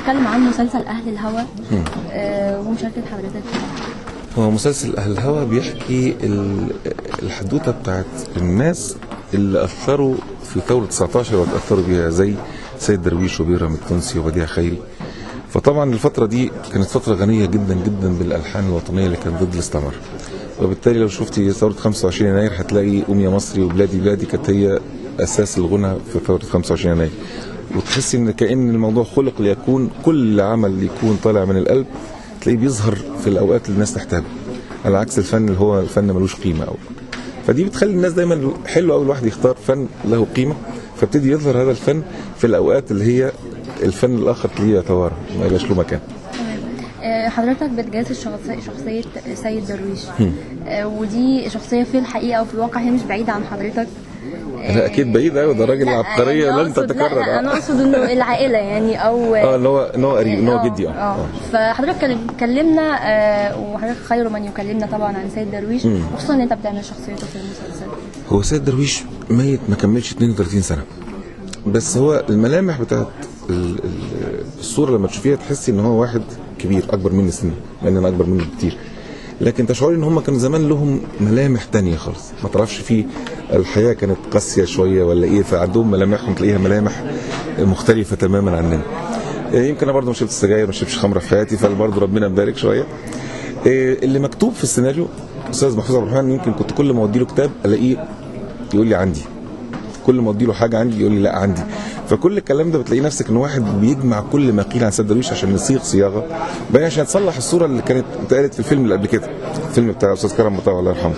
نتكلم عن مسلسل أهل الهوى ومشاركة حضرتك فيه. هو مسلسل أهل الهوى بيحكي الحدوتة بتاعت الناس اللي أثروا في ثورة 19 وتأثروا بيها، زي سيد درويش وبيرم التونسي وبديع خيري. فطبعا الفترة دي كانت فترة غنية جدا جدا بالألحان الوطنية اللي كانت ضد الاستعمار، وبالتالي لو شفتي ثورة 25 يناير هتلاقي قوم يا مصري وبلادي بلادي كانت هي أساس الغنى في ثورة 25 يناير. وتحسي ان كأن الموضوع خلق ليكون كل عمل يكون طالع من القلب تلاقيه بيظهر في الاوقات اللي الناس تحتاجه، على عكس الفن اللي هو الفن ملوش قيمه قوي. فدي بتخلي الناس دايما حلو قوي الواحد يختار فن له قيمه، فابتدي يظهر هذا الفن في الاوقات اللي هي الفن الاخر ليه يتوارى ما يبقاش له مكان. حضرتك بتجسد شخصية سيد درويش، ودي شخصية في الحقيقة وفي الواقع هي مش بعيدة عن حضرتك. لا اكيد بعيد قوي، ده راجل عبقريه لن تتكرر. لا انا اقصد انه العائله يعني، او ان هو قريب، ان هو جدي. فحضرتك كلمنا، وحضرتك خير من يكلمنا طبعا عن سيد درويش، وخصوصا ان انت بتعمل شخصيته في المسلسل. هو سيد درويش ميت ما كملش 32 سنه، بس هو الملامح بتاعت الصوره لما تشوفيها تحسي ان هو واحد كبير اكبر مني سنه، لان انا اكبر منه بكتير، لكن تشعري ان هم كانوا زمان لهم ملامح تانية خالص، ما تعرفش في الحياه كانت قاسيه شويه ولا ايه، فعندهم ملامحهم تلاقيها ملامح مختلفه تماما عننا. يمكن انا برضه ما شربتش سجاير، ما شربتش خمره في حياتي، فبرضه ربنا يبارك شويه. اللي مكتوب في السيناريو استاذ محفوظ عبد الرحمن، يمكن كنت كل ما اودي له كتاب الاقيه يقول لي عندي، كل ما اودي له حاجه عندي يقول لي لا عندي. فكل الكلام ده بتلاقي نفسك ان واحد بيجمع كل ما قيل عن سيد درويش عشان يصيغ صياغه بقى عشان تصلح الصوره اللي كانت اتقالت في الفيلم اللي قبل كده، الفيلم بتاع استاذ كرم مطاوع الله يرحمه.